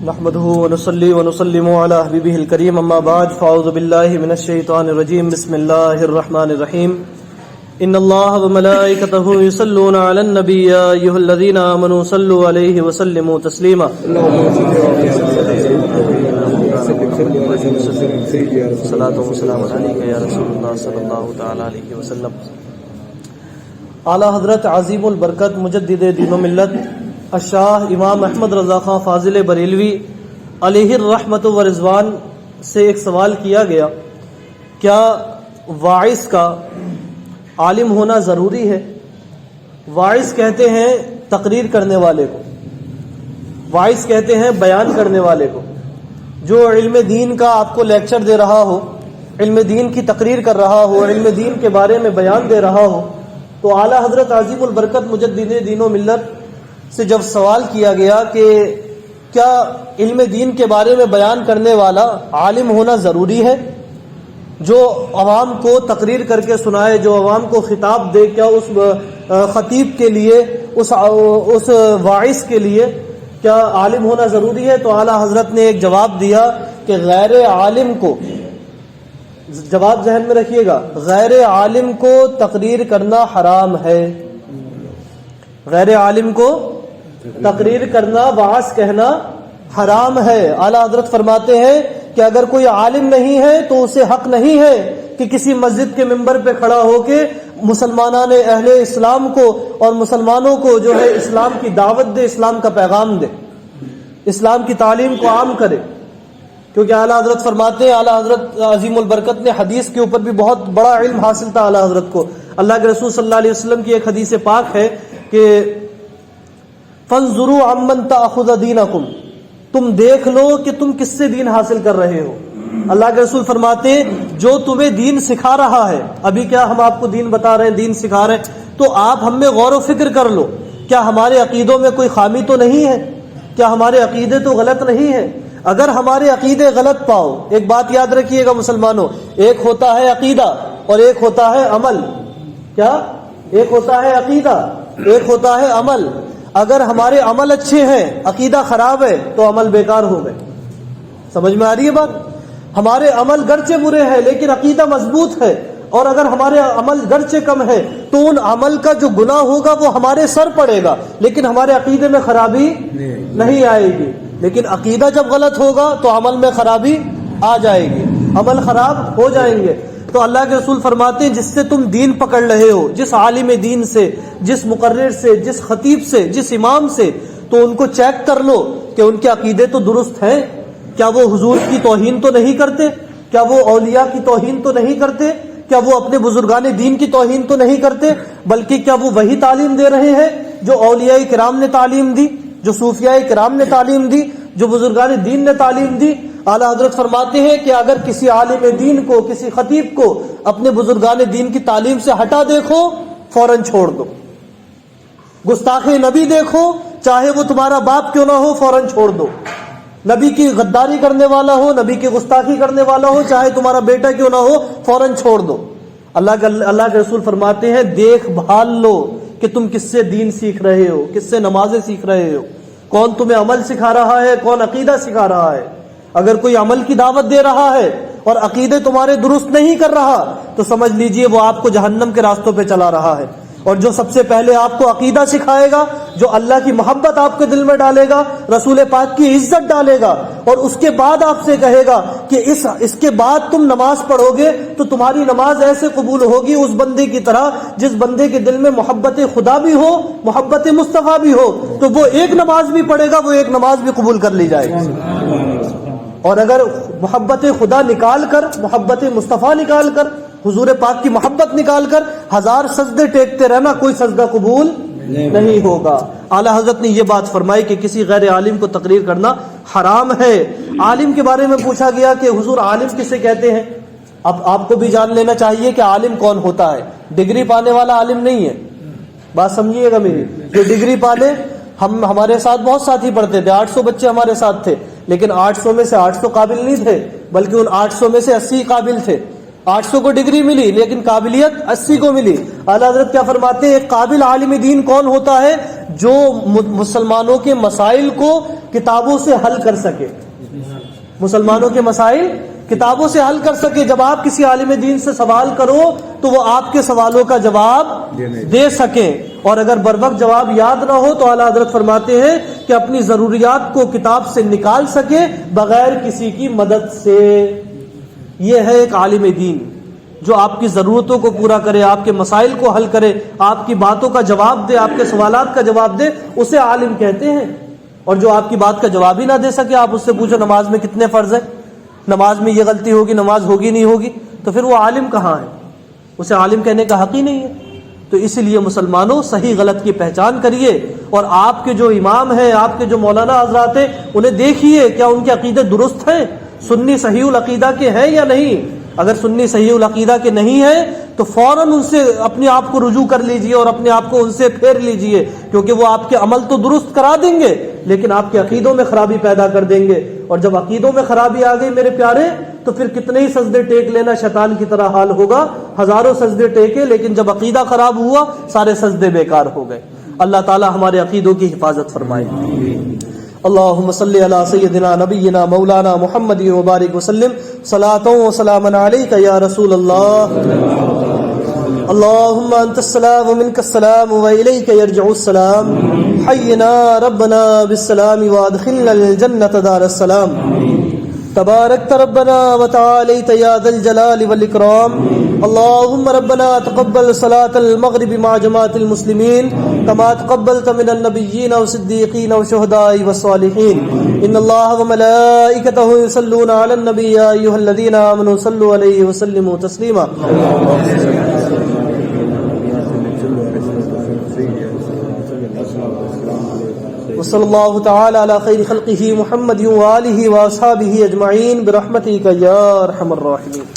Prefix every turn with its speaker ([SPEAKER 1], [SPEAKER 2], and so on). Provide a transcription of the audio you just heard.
[SPEAKER 1] نحمده ونصلي ونسلم على حبيبه الكريم اما بعد فاعوذ بالله من الشيطان الرجيم بسم الله الرحمن الرحيم ان الله وملائكته يصلون على النبي يا ايها الذين امنوا صلوا عليه وسلموا تسليما صلاة وسلام عليك يا رسول الله صلی اللہ تعالی علیہ وسلم۔ اعلیٰ حضرت عظیم البرکت مجدد دین و ملت الشاہ امام احمد رضا خان فاضل بریلوی علیہ الرحمت و رضوان سے ایک سوال کیا گیا، کیا واعظ کا عالم ہونا ضروری ہے؟ واعظ کہتے ہیں تقریر کرنے والے کو، واعظ کہتے ہیں بیان کرنے والے کو، جو علم دین کا آپ کو لیکچر دے رہا ہو، علم دین کی تقریر کر رہا ہو، علم دین کے بارے میں بیان دے رہا ہو۔ تو اعلیٰ حضرت عظیم البرکت مجدد دین و ملت سے جب سوال کیا گیا کہ کیا علم دین کے بارے میں بیان کرنے والا عالم ہونا ضروری ہے، جو عوام کو تقریر کر کے سنائے، جو عوام کو خطاب دے، کیا اس خطیب کے لیے، اس واعظ کے لیے کیا عالم ہونا ضروری ہے؟ تو اعلیٰ حضرت نے ایک جواب دیا کہ غیر عالم کو، جواب ذہن میں رکھیے گا، غیر عالم کو تقریر کرنا حرام ہے۔ غیر عالم کو تقریر کرنا، وعظ کہنا حرام ہے۔ اعلیٰ حضرت فرماتے ہیں کہ اگر کوئی عالم نہیں ہے تو اسے حق نہیں ہے کہ کسی مسجد کے ممبر پہ کھڑا ہو کے مسلمانان اہل اسلام کو اور مسلمانوں کو جو ہے اسلام کی دعوت دے، اسلام کا پیغام دے، اسلام کی تعلیم کو عام کرے۔ کیونکہ اعلیٰ حضرت فرماتے ہیں، اعلیٰ حضرت عظیم البرکت نے حدیث کے اوپر بھی بہت بڑا علم حاصل تھا اعلیٰ حضرت کو۔ اللہ کے رسول صلی اللہ علیہ وسلم کی ایک حدیث پاک ہے کہ فانظروا عمن تأخذ دینکم، تم دیکھ لو کہ تم کس سے دین حاصل کر رہے ہو۔ اللہ کے رسول فرماتے ہیں جو تمہیں دین سکھا رہا ہے، ابھی کیا ہم آپ کو دین بتا رہے ہیں، دین سکھا رہے ہیں، تو آپ ہم میں غور و فکر کر لو، کیا ہمارے عقیدوں میں کوئی خامی تو نہیں ہے؟ کیا ہمارے عقیدے تو غلط نہیں ہیں؟ اگر ہمارے عقیدے غلط پاؤ، ایک بات یاد رکھیے گا مسلمانوں، ایک ہوتا ہے عقیدہ اور ایک ہوتا ہے عمل۔ کیا؟ ایک ہوتا ہے عقیدہ، ایک ہوتا ہے عمل۔ اگر ہمارے عمل اچھے ہیں، عقیدہ خراب ہے تو عمل بیکار ہو گئے۔ سمجھ میں آ رہی ہے بات؟ ہمارے عمل گرچہ برے ہیں لیکن عقیدہ مضبوط ہے، اور اگر ہمارے عمل گرچہ کم ہے تو ان عمل کا جو گناہ ہوگا وہ ہمارے سر پڑے گا، لیکن ہمارے عقیدے میں خرابی نہیں آئے گی۔ لیکن عقیدہ جب غلط ہوگا تو عمل میں خرابی آ جائے گی، عمل خراب ہو جائیں گے۔ تو اللہ کے رسول فرماتے ہیں جس سے تم دین پکڑ رہے ہو، جس عالم دین سے، جس مقرر سے، جس خطیب سے، جس امام سے، تو ان کو چیک کر لو کہ ان کے عقیدے تو درست ہیں، کیا وہ حضور کی توہین تو نہیں کرتے، کیا وہ اولیاء کی توہین تو نہیں کرتے، کیا وہ اپنے بزرگان دین کی توہین تو نہیں کرتے، بلکہ کیا وہ وہی تعلیم دے رہے ہیں جو اولیاء کرام نے تعلیم دی، جو صوفیاء کرام نے تعلیم دی، جو بزرگان دین نے تعلیم دی۔ اعلیٰ حضرت فرماتے ہیں کہ اگر کسی عالم دین کو، کسی خطیب کو اپنے بزرگان دین کی تعلیم سے ہٹا دیکھو، فوراً چھوڑ دو۔ گستاخ نبی دیکھو، چاہے وہ تمہارا باپ کیوں نہ ہو، فوراً چھوڑ دو۔ نبی کی غداری کرنے والا ہو، نبی کی گستاخی کرنے والا ہو، چاہے تمہارا بیٹا کیوں نہ ہو، فوراً چھوڑ دو۔ اللہ کے رسول فرماتے ہیں دیکھ بھال لو کہ تم کس سے دین سیکھ رہے ہو، کس سے نمازیں سیکھ رہے ہو، کون تمہیں عمل سکھا رہا ہے، کون عقیدہ سکھا رہا ہے۔ اگر کوئی عمل کی دعوت دے رہا ہے اور عقیدے تمہارے درست نہیں کر رہا تو سمجھ لیجئے وہ آپ کو جہنم کے راستوں پہ چلا رہا ہے۔ اور جو سب سے پہلے آپ کو عقیدہ سکھائے گا، جو اللہ کی محبت آپ کے دل میں ڈالے گا، رسول پاک کی عزت ڈالے گا، اور اس کے بعد آپ سے کہے گا کہ اس کے بعد تم نماز پڑھو گے تو تمہاری نماز ایسے قبول ہوگی اس بندے کی طرح جس بندے کے دل میں محبت خدا بھی ہو، محبت مصطفیٰ بھی ہو، تو وہ ایک نماز بھی پڑھے گا، وہ ایک نماز بھی قبول کر لی جائے گی۔ اور اگر محبت خدا نکال کر، محبت مصطفیٰ نکال کر، حضور پاک کی محبت نکال کر 1000 سجدے ٹیکتے رہنا، کوئی سجدہ قبول نہیں ہوگا۔ اعلیٰ حضرت نے یہ بات فرمائی کہ کسی غیر عالم کو تقریر کرنا حرام ہے۔ عالم کے بارے میں پوچھا گیا کہ حضور عالم کسے کہتے ہیں؟ اب آپ کو بھی جان لینا چاہیے کہ عالم کون ہوتا ہے، ڈگری پانے والا عالم نہیں ہے۔ بات سمجھیے گا میری، جو ڈگری پالے، ہمارے ساتھ بہت ساتھی پڑھتے تھے، 800 بچے ہمارے ساتھ تھے، لیکن 800 میں سے 800 قابل نہیں تھے، بلکہ ان 800 میں سے 80 قابل تھے۔ 800 کو ڈگری ملی لیکن قابلیت 80 کو ملی۔ اعلیٰ حضرت کیا فرماتے ہیں؟ ایک قابل عالم دین کون ہوتا ہے؟ جو مسلمانوں کے مسائل کو کتابوں سے حل کر سکے، مسلمانوں کے مسائل کتابوں سے حل کر سکے۔ جب آپ کسی عالم دین سے سوال کرو تو وہ آپ کے سوالوں کا جواب دے سکیں، اور اگر بر وقت جواب یاد نہ ہو تو اعلیٰ حضرت فرماتے ہیں کہ اپنی ضروریات کو کتاب سے نکال سکے بغیر کسی کی مدد سے۔ یہ ہے ایک عالم دین جو آپ کی ضرورتوں کو پورا کرے، آپ کے مسائل کو حل کرے، آپ کی باتوں کا جواب دے، آپ کے سوالات کا جواب دے، اسے عالم کہتے ہیں۔ اور جو آپ کی بات کا جواب ہی نہ دے سکے، آپ اس سے پوچھو نماز میں کتنے فرض ہیں، نماز میں یہ غلطی ہوگی، نماز ہوگی نہیں ہوگی، تو پھر وہ عالم کہاں ہے؟ اسے عالم کہنے کا حق ہی نہیں ہے۔ تو اس لیے مسلمانوں صحیح غلط کی پہچان کریے، اور آپ کے جو امام ہیں، آپ کے جو مولانا حضرات ہیں، انہیں دیکھیے کیا ان کے عقیدے درست ہیں، سنی صحیح العقیدہ کے ہیں یا نہیں۔ اگر سنی صحیح العقیدہ کے نہیں ہیں تو فوراً ان سے اپنے آپ کو رجوع کر لیجئے اور اپنے آپ کو ان سے پھیر لیجئے، کیونکہ وہ آپ کے عمل تو درست کرا دیں گے لیکن آپ کے عقیدوں میں خرابی پیدا کر دیں گے، اور جب عقیدوں میں خرابی آ گئی میرے پیارے تو پھر کتنے ہی سجدے ٹیک لینا شیطان کی طرح حال ہوگا، ہزاروں سجدے ٹیکے لیکن جب عقیدہ خراب ہوا سارے سجدے بیکار ہو گئے۔ اللہ تعالی ہمارے عقیدوں کی حفاظت فرمائے۔ اللهم صل على سيدنا نبينا مولانا محمد وبارك وسلم صلاة وسلاما عليك يا رسول الله۔ اللهم أنت السلام ومنك السلام وإليك يرجع السلام، حينا ربنا بالسلام وادخلنا الجنة دار السلام، تباركت ربنا وتعاليت يا ذا الجلال والإكرام۔ اللهم ربنا تقبل صلاة المغرب مع جماعة المسلمين كما تقبلت من النبيين والصديقين والشهداء والصالحين، إن الله وملائكته يصلون على النبي يا أيها الذين آمنوا صلوا عليه وسلموا تسليما۔ وصلی اللہ تعالی علی خیر خلقہ محمد وآلہ واصحابہ اجمعین برحمتک یا ارحم الراحمین۔